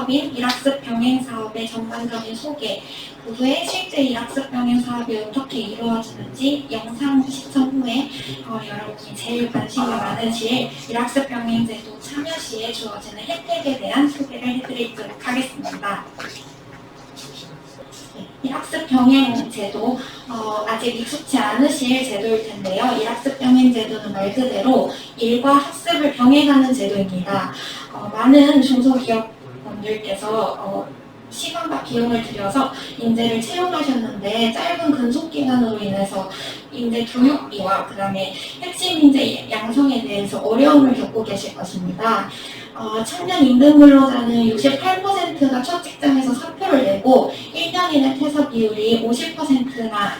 사업인 일학습 병행 사업의 전반적인 소개, 그 후에 실제 일학습 병행 사업이 어떻게 이루어지는지 영상 시청 후에 여러분이 제일 관심이 많으실 일학습 병행 제도 참여 시에 주어지는 혜택에 대한 소개를 해드리도록 하겠습니다. 일학습 병행 제도, 아직 익숙치 않으실 제도일 텐데요. 일학습 병행 제도는 말 그대로 일과 학습을 병행하는 제도입니다. 많은 중소기업분들께서 시간과 비용을 들여서 인재를 채용하셨는데 짧은 근속 기간으로 인해서 인재 교육비와 그다음에 핵심 인재 양성에 대해서 어려움을 겪고 계실 것입니다. 청년 임금 근로자는 68%가 첫 직장에서 사표를 내고 1년 이내 퇴사 비율이 50%나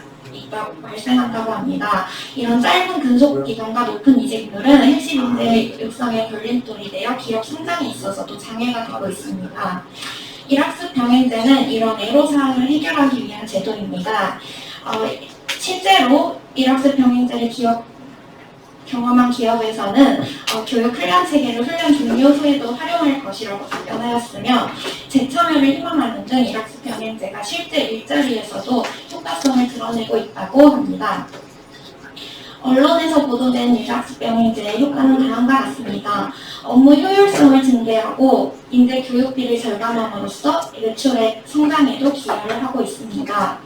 발생한다고 합니다. 이런 짧은 근속 기간과 높은 이직률은 핵심 인재 육성의 걸림돌이 되어 기업 성장에 있어서도 장애가 되고 있습니다. 일학습 병행제는 이런 애로사항을 해결하기 위한 제도입니다. 실제로 일학습 병행제를 경험한 기업에서는 교육 훈련 체계를 훈련 종료 후에도 활용할 것이라고 답변하였으며 재참여를 희망하는 등 일학습 병행제가 실제 일자리에서도 효과성을 드러내고 있다고 합니다. 언론에서 보도된 일학습 병행제의 효과는 다음과 같습니다. 업무 효율성을 증대하고 인재 교육비를 절감함으로써 매출의 성장에도 기여를 하고 있습니다.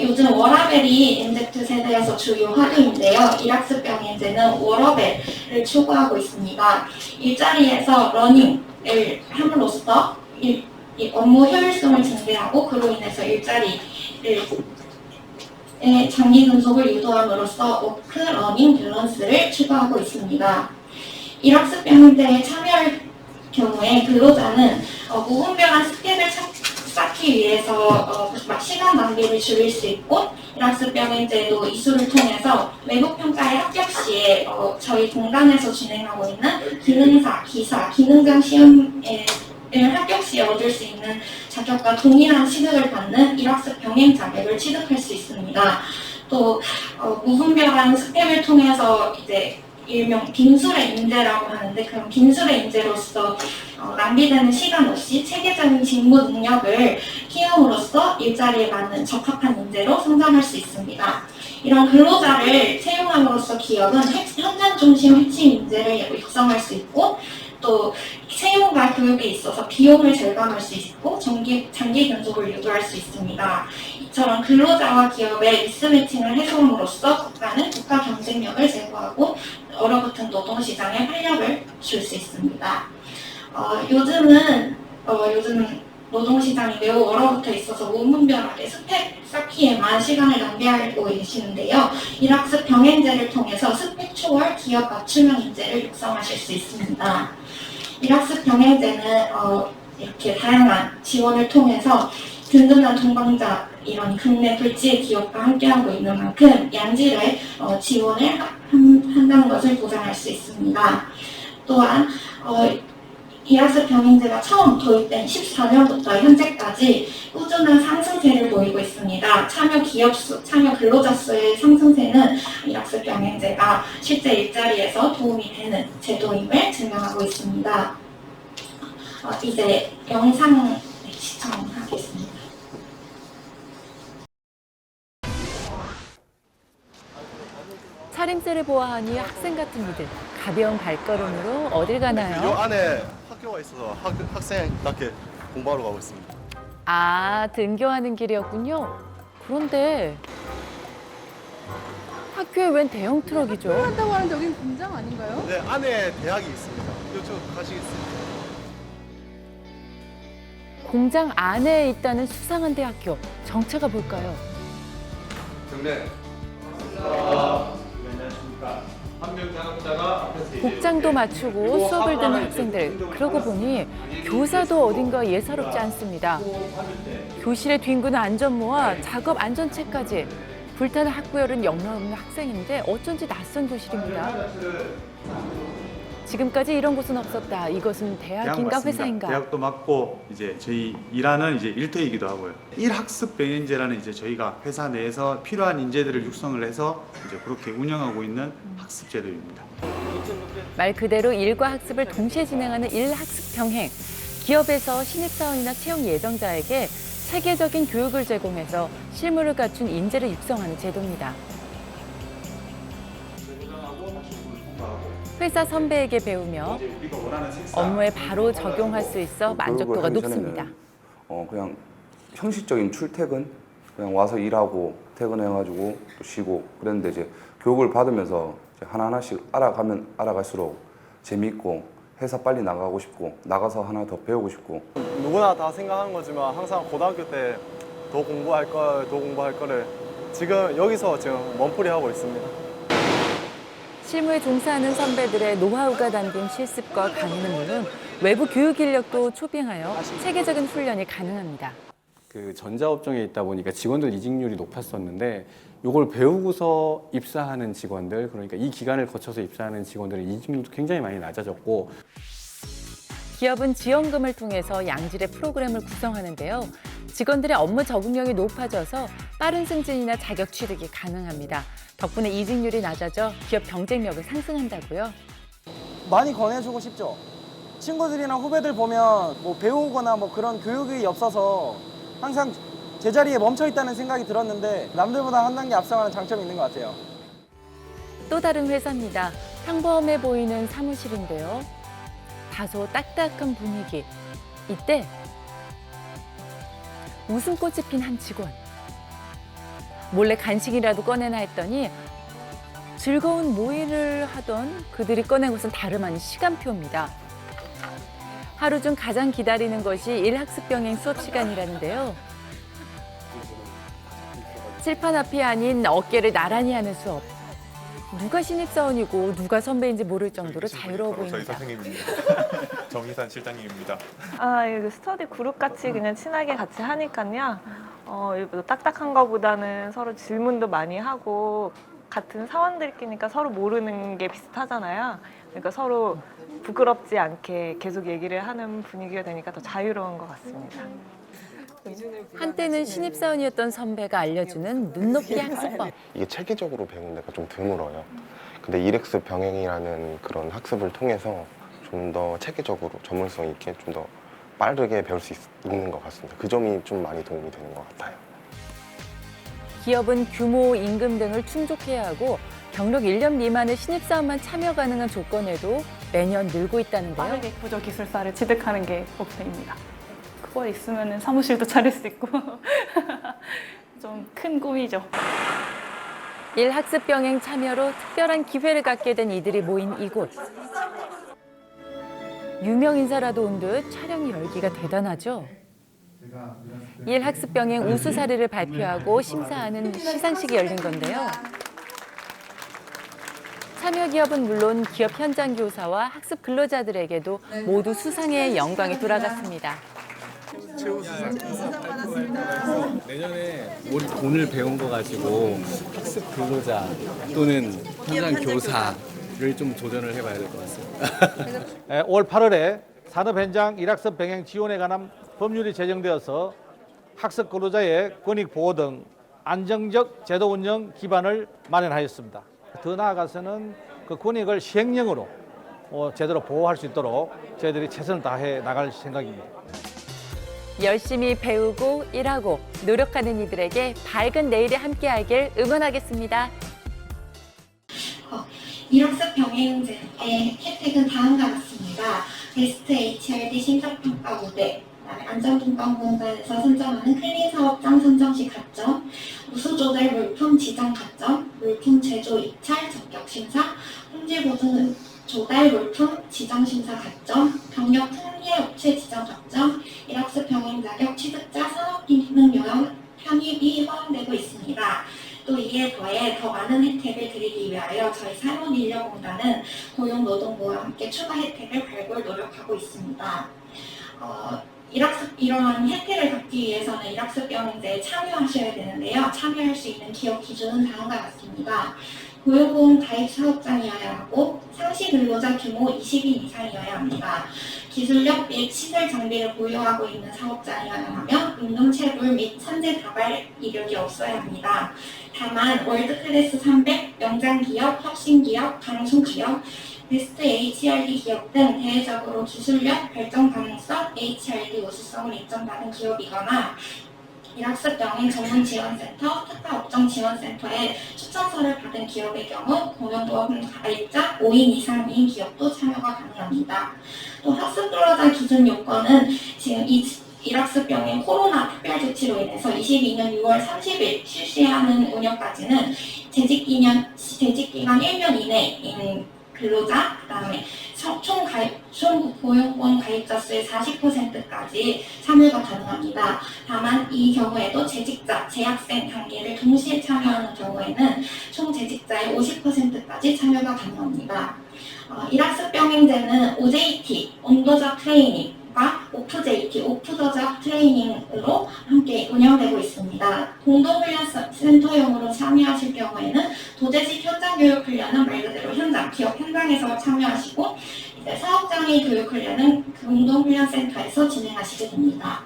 요즘 워라밸이 MZ 세대에서 주요 화두인데요. 일학습 병행제는 워라밸을 추구하고 있습니다. 일자리에서 러닝을 함으로써 업무 효율성을 증대하고 그로 인해서 일자리를 장기 근속을 유도함으로써 워크 러닝 밸런스를 추구하고 있습니다. 일학습 병행제에 참여할 경우에 근로자는 무분별한 스펙을 쌓기 위해서 시간 낭비를 줄일 수 있고 일학습 병행제도 이수를 통해서 외부 평가의 합격 시에 저희 공단에서 진행하고 있는 기능사, 기사, 기능장 시험에 합격 시에 얻을 수 있는 자격과 동일한 취득을 받는 일학습 병행 자격을 취득할 수 있습니다. 또 무분별한 스펙을 통해서 이제 일명 빈술의 인재라고 하는데 그런 빈술의 인재로서 낭비되는 시간 없이 체계적인 직무 능력을 키움으로써 일자리에 맞는 적합한 인재로 성장할 수 있습니다. 이런 근로자를 채용함으로써 기업은 현장 중심 핵심 인재를 육성할 수 있고 또 채용과 교육에 있어서 비용을 절감할 수 있고 장기 근속을 유도할 수 있습니다. 이처럼 근로자와 기업의 미스매칭을 해소함으로써 국가는 국가 경쟁력을 제고하고 얼어붙은 노동시장에 활력을 줄 수 있습니다. 요즘 노동시장이 매우 얼어붙어 있어서 무분별하게 스펙 쌓기에만 시간을 낭비하고 계시는데요. 일학습 병행제를 통해서 스펙 초월 기업 맞춤형 인재를 육성하실 수 있습니다. 일학습 병행제는 이렇게 다양한 지원을 통해서 든든한 동반자 이런 국내 불지의 기업과 함께하고 있는 만큼 양질의 지원을 한다는 것을 보장할 수 있습니다. 또한 일학습 병행제가 처음 도입된 14년부터 현재까지 꾸준한 상승세를 보이고 있습니다. 참여 기업 수, 참여 근로자 수의 상승세는 일학습 병행제가 실제 일자리에서 도움이 되는 제도임을 증명하고 있습니다. 이제 영상 시청하겠습니다. 차림새를 보아하니 학생 같은 이들 가벼운 발걸음으로 어딜 이 가나요? 안에 학교가 있어서 학생답게 공부하러 가고 있습니다. 아, 등교하는 길이었군요. 그런데 학교에 웬 대형 트럭이죠? 한다고 하는데 여긴 공장 아닌가요? 네, 안에 대학이 있습니다. 이쪽 가시겠습니다. 공장 안에 있다는 수상한 대학교. 정체가 뭘까요? 경례. 복장도 맞추고 수업을 듣는 학생들. 그러고 보니 교사도 어딘가 예사롭지 않습니다. 교실에 뒹구는 안전모와 작업 안전책까지. 불타는 학구열은 역력없는 학생인데 어쩐지 낯선 교실입니다. 지금까지 이런 곳은 없었다. 이것은 대학인가 맞습니다. 회사인가? 대학도 맞고 이제 저희 일하는 이제 일터이기도 하고요. 일학습 병행제라는 이제 저희가 회사 내에서 필요한 인재들을 육성을 해서 이제 그렇게 운영하고 있는 학습 제도입니다. 말 그대로 일과 학습을 동시에 진행하는 일학습 병행. 기업에서 신입사원이나 채용 예정자에게 체계적인 교육을 제공해서 실무를 갖춘 인재를 육성하는 제도입니다. 회사 선배에게 배우며 업무에 바로 적용할 수 있어 만족도가 교육을 하기 높습니다. 전에는 그냥 형식적인 출퇴근, 그냥 와서 일하고 퇴근해가지고 또 쉬고 그랬는데 이제 교육을 받으면서 이제 하나하나씩 알아가면 알아갈수록 재밌고 회사 빨리 나가고 싶고 나가서 하나 더 배우고 싶고. 누구나 다 생각하는 거지만 항상 고등학교 때 더 공부할 거를 지금 여기서 지금 몸풀이하고 있습니다. 실무에 종사하는 선배들의 노하우가 담긴 실습과 강의는 물론 외부 교육 인력도 초빙하여 체계적인 훈련이 가능합니다. 그 전자업종에 있다 보니까 직원들 이직률이 높았었는데 이걸 배우고서 입사하는 직원들, 그러니까 이 기간을 거쳐서 입사하는 직원들의 이직률도 굉장히 많이 낮아졌고. 기업은 지원금을 통해서 양질의 프로그램을 구성하는데요. 직원들의 업무 적응력이 높아져서 빠른 승진이나 자격 취득이 가능합니다. 덕분에 이직률이 낮아져 기업 경쟁력을 상승한다고요. 많이 권해주고 싶죠. 친구들이나 후배들 보면 뭐 배우거나 뭐 그런 교육이 없어서 항상 제자리에 멈춰 있다는 생각이 들었는데 남들보다 한 단계 앞서가는 장점이 있는 것 같아요. 또 다른 회사입니다. 평범해 보이는 사무실인데요. 다소 딱딱한 분위기. 이때 웃음꽃이 핀 한 직원. 몰래 간식이라도 꺼내나 했더니 즐거운 모의를 하던 그들이 꺼낸 것은 다름 아닌 시간표입니다. 하루 중 가장 기다리는 것이 일학습병행 수업 시간이라는데요. 칠판 앞이 아닌 어깨를 나란히 하는 수업. 누가 신입사원이고 누가 선배인지 모를 정도로 자유로워 저희 보입니다. 선생님입니다. 정희산 실장님입니다. 이거 스터디 그룹 같이 그냥 친하게 같이 하니까요. 일부러 딱딱한 거보다는 서로 질문도 많이 하고 같은 사원들끼니까 서로 모르는 게 비슷하잖아요. 그러니까 서로 부끄럽지 않게 계속 얘기를 하는 분위기가 되니까 더 자유로운 것 같습니다. 한때는 신입사원이었던 선배가 알려주는 눈높이 학습법. 이게 체계적으로 배우는 데가 좀 드물어요. 근데 일학습 병행이라는 그런 학습을 통해서 좀 더 체계적으로 전문성 있게 좀 더 빠르게 배울 수 있는 것 같습니다. 그 점이 좀 많이 도움이 되는 것 같아요. 기업은 규모, 임금 등을 충족해야 하고 경력 1년 미만의 신입사원만 참여 가능한 조건에도 매년 늘고 있다는데요. 빠르게 구조기술사를 취득하는 게 목표입니다. 그거 있으면 사무실도 차릴 수 있고 좀 큰 꿈이죠. 일학습병행 참여로 특별한 기회를 갖게 된 이들이 모인 이곳. 유명 인사라도 온 듯 촬영이 열기가 대단하죠. 일학습병행 우수 사례를 발표하고 심사하는 시상식이 열린 건데요. 참여 기업은 물론 기업 현장 교사와 학습 근로자들에게도 모두 수상의 영광이 돌아갔습니다. 내년에 우리 오늘 배운 거 가지고 학습 근로자 또는 현장 교사를 좀 도전을 해봐야 될 것 같습니다. 올 8월에 산업 현장 일학습 병행 지원에 관한 법률이 제정되어서 학습 근로자의 권익 보호 등 안정적 제도 운영 기반을 마련하였습니다. 더 나아가서는 그 권익을 시행령으로 제대로 보호할 수 있도록 저희들이 최선을 다해 나갈 생각입니다. 열심히 배우고 일하고 노력하는 이들에게 밝은 내일이 함께하길 응원하겠습니다. 일학습 병행제의 혜택은 다음과 같습니다. 베스트 HRD 심사평가 무대, 안전분과공단에서 선정하는 클린 사업장 선정 시 가점, 우수조달 물품 지정 가점, 물품 제조 입찰 적격 심사, 품질 보증 조달 물품 지정 심사 가점, 경력 특례 업체 지정 가점, 일학습 병행 자격 취득자 산업기능 요양 편입이 포함되고 있습니다. 또 이에 더해 더 많은 혜택을 드리기 위하여 저희 산업인력공단은 고용노동부와 함께 추가 혜택을 발굴 노력하고 있습니다. 이러한 혜택을 받기 위해서는 일학습 병행제에 참여하셔야 되는데요. 참여할 수 있는 기업 기준은 다음과 같습니다. 고용보험 가입 사업장이어야 하고 상시 근로자 규모 20인 이상이어야 합니다. 기술력 및 시설 장비를 보유하고 있는 사업장이어야 하며 임금체불 및 산재 다발 이력이 없어야 합니다. 다만 월드클래스 300, 명장기업, 혁신기업, 강소기업, 베스트 HRD 기업 등 대외적으로 기술력, 발전 가능성, HRD 우수성을 인정받은 기업이거나 일학습 병행 전문 지원센터, 특화업종 지원센터에 추천서를 받은 기업의 경우 고용보험 가입자 5인 이상인 기업도 참여가 가능합니다. 또 학습 근로자 기준 요건은 지금 일학습 병행 코로나 특별조치로 인해서 22년 6월 30일 실시하는 운영까지는 재직기간 1년 이내인 근로자, 그다음에 총 고용보험 가입자 수의 40%까지 참여가 가능합니다. 다만 이 경우에도 재직자, 재학생 단계를 동시에 참여하는 경우에는 총 재직자의 50%까지 참여가 가능합니다. 일학습 병행제는 OJT, 온도적 트레이닝과 오프JT, 오프더적 트레이닝으로 함께 운영되고 있습니다. 공동훈련센터용으로 참여하실 경우에는 도제직 현장교육훈련은 말 그대로 기업 현장에서 참여하시고 이제 사업장의 교육훈련은 공동훈련센터에서 진행하시게 됩니다.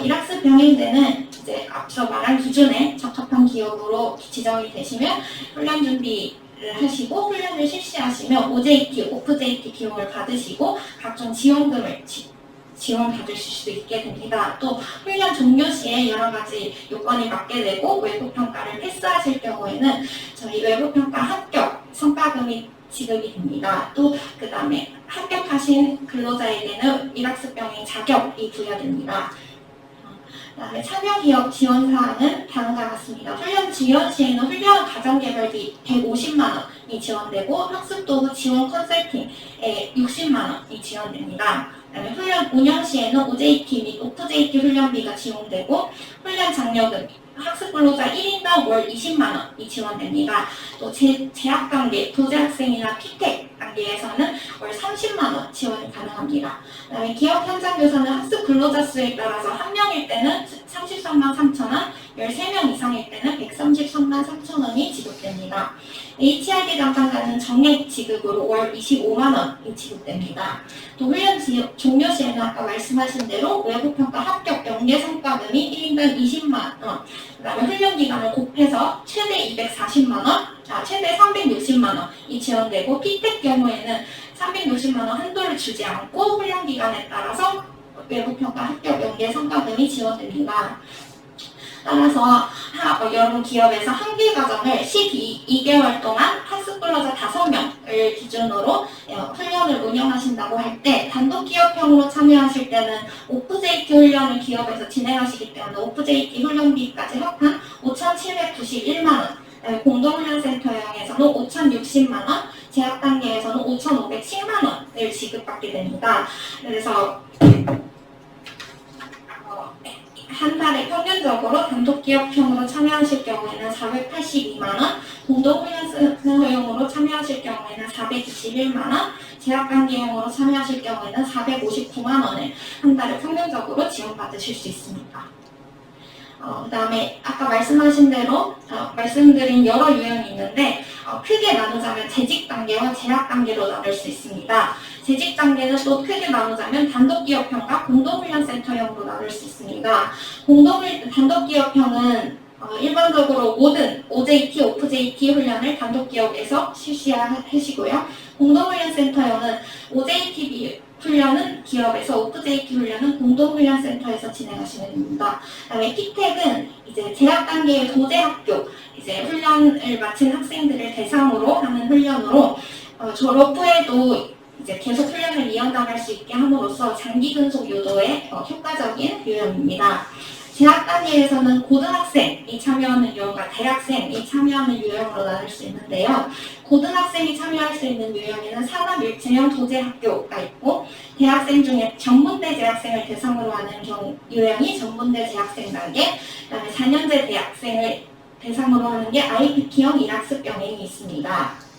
일학습 병행제는 이제 앞서 말한 기준에 적합한 기업으로 지정이 되시면 훈련 준비를 하시고 훈련을 실시하시면 OJT, 오프JT 비용을 받으시고 각종 지원금을 지원받으실 수 있게 됩니다. 또 훈련 종료 시에 여러 가지 요건이 맞게 되고 외부평가를 패스하실 경우에는 저희 외부평가 합격 성과금이 지급이 됩니다. 또 그 다음에 합격하신 근로자에게는 일학습 병행 자격이 부여됩니다. 그다음에 참여기업 지원사항은 다음과 같습니다. 훈련 지원 시에는 훈련 가정개발비 150만 원이 지원되고 학습도구 지원 컨설팅에 60만 원이 지원됩니다. 그다음에 훈련 운영 시에는 OJT 및 오프JT 훈련비가 지원되고 훈련 장려금 학습 근로자 1인당 월 20만 원이 지원됩니다. 또 재학 단계, 도재학생이나 피텍 단계에서는 월 30만 원 지원이 가능합니다. 그다음에 기업 현장 교사는 학습 근로자 수에 따라서 한 명일 때는 33만 3천 원, 13명 이상일 때는 133만 3천 원이 지급됩니다. HRD 담당자는 정액 지급으로 월 25만 원이 지급됩니다. 또 훈련 종료 시에는 아까 말씀하신 대로 외부평가 합격 연계 성과금이 1인당 20만 원, 그 다음에 훈련 기간을 곱해서 최대 240만 원, 최대 360만 원이 지원되고 피텍 경우에는 360만 원 한도를 주지 않고 훈련 기간에 따라서 외부평가 합격 연계 성과금이 지원됩니다. 따라서 여러 기업에서 한개 과정을 12개월 동안 학습 근로자 5명을 기준으로 훈련을 운영하신다고 할 때 단독 기업형으로 참여하실 때는 오프JT 훈련을 기업에서 진행하시기 때문에 오프JT 훈련비까지 합한 5,791만 원, 공동훈련센터형에서는 5,060만 원, 재학 단계에서는 5,510만 원을 지급받게 됩니다. 그래서 한 달에 평균적으로 단독기업형으로 참여하실 경우에는 482만 원, 공동훈련센터용으로 참여하실 경우에는 421만 원, 재학단계용으로 참여하실 경우에는 459만 원을 한 달에 평균적으로 지원받으실 수 있습니다. 그다음에 아까 말씀하신 대로 말씀드린 여러 유형이 있는데 크게 나누자면 재직 단계와 재학 단계로 나눌 수 있습니다. 재직 단계는 또 크게 나누자면 단독기업형과 공동훈련센터형으로 나눌 수 있습니다. 단독기업형은 일반적으로 모든 OJT, 오프JT 훈련을 단독기업에서 실시하시고요. 공동훈련센터형은 OJT 훈련은 기업에서, 오프JT 훈련은 공동훈련센터에서 진행하시면 됩니다. 그다음에 피텍은 이제 재학 단계의 도제학교 이제 훈련을 마친 학생들을 대상으로 하는 훈련으로 졸업 후에도 이제 계속 훈련을 이어나갈 수 있게 함으로써 장기 근속 유도에 효과적인 유형입니다. 재학 단계에서는 고등학생이 참여하는 유형과 대학생이 참여하는 유형으로 나눌 수 있는데요. 고등학생이 참여할 수 있는 유형에는 산업일체형 도제학교가 있고 대학생 중에 전문대 재학생을 대상으로 하는 유형이 전문대 재학생 단계, 그다음에 4년제 대학생을 대상으로 하는 게 IPT형 일학습 병행이 있습니다.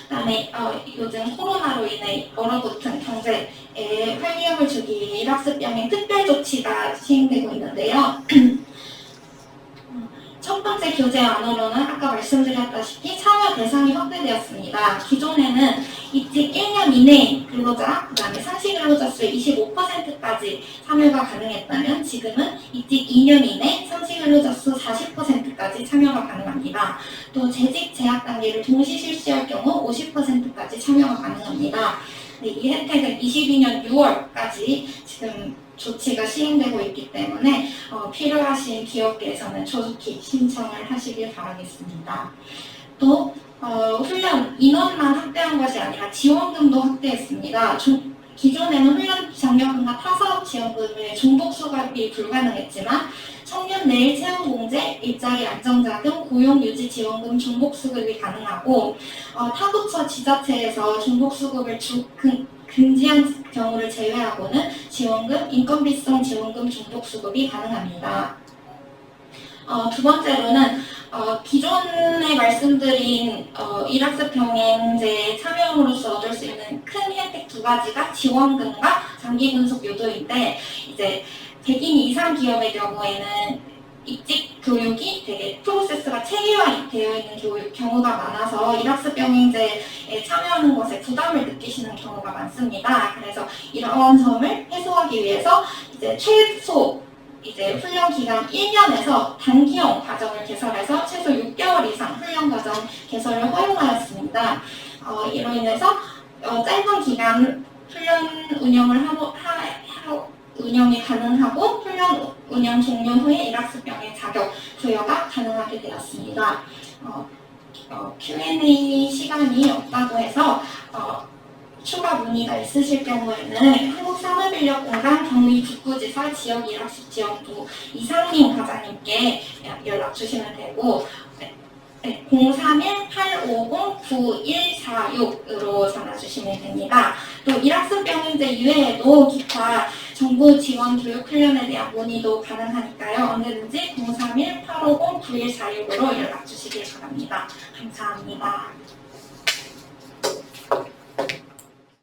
그다음에 요즘 코로나로 인해 얼어붙은 경제에 활력을 주기 위해 일학습 병행 특별 조치가 시행되고 있는데요. 첫 번째 교재 안으로는 아까 말씀드렸다시피 참여 대상이 확대되었습니다. 기존에는 입직 1년 이내 근로자, 그 다음에 상시 근로자 수의 25%까지 참여가 가능했다면 지금은 입직 2년 이내 상시 근로자 수 40%까지 참여가 가능합니다. 또 재직 재학 단계를 동시 실시할 경우 50%까지 참여가 가능합니다. 네, 이 혜택은 22년 6월까지 지금 조치가 시행되고 있기 때문에 필요하신 기업계에서는 조속히 신청을 하시길 바라겠습니다. 또 훈련 인원만 확대한 것이 아니라 지원금도 확대했습니다. 기존에는 훈련 장려금과 타사업 지원금의 종복 수급이 불가능했지만 청년 내일 채용 공제, 일자리 안정자금, 고용 유지 지원금 종복 수급이 가능하고 타부처 지자체에서 종복 수급을 금지한 경우를 제외하고는 지원금, 인건비성 지원금 종복 수급이 가능합니다. 두 번째로는 기존에 말씀드린 일학습 병행제에 참여함으로써 얻을 수 있는 큰 혜택 두 가지가 지원금과 장기 분속 요도인데 이제 100인 이상 기업의 경우에는 입직 교육이 되게 프로세스가 체계화되어 있는 경우가 많아서 일학습 병행제에 참여하는 것에 부담을 느끼시는 경우가 많습니다. 그래서 이러한 점을 해소하기 위해서 이제 최소 훈련 기간 1년에서 단기형 과정을 개설해서 최소 6개월 이상 훈련 과정 개설을 허용하였습니다. 이로 인해서 짧은 기간 훈련 운영이 가능하고 훈련 운영 종료 후에 일학습 병행 자격 부여가 가능하게 되었습니다. Q&A 시간이 없다고 해서 추가 문의가 있으실 경우에는 한국산업인력공단 경의 북부지사 지역 일학습 지원부 이상민 과장님께 연락 주시면 되고 031-850-9146으로 전화 주시면 됩니다. 또 일학습 병행제 이외에도 기타 정부 지원 교육 훈련에 대한 문의도 가능하니까요. 언제든지 031-850-9146으로 연락 주시길 바랍니다. 감사합니다.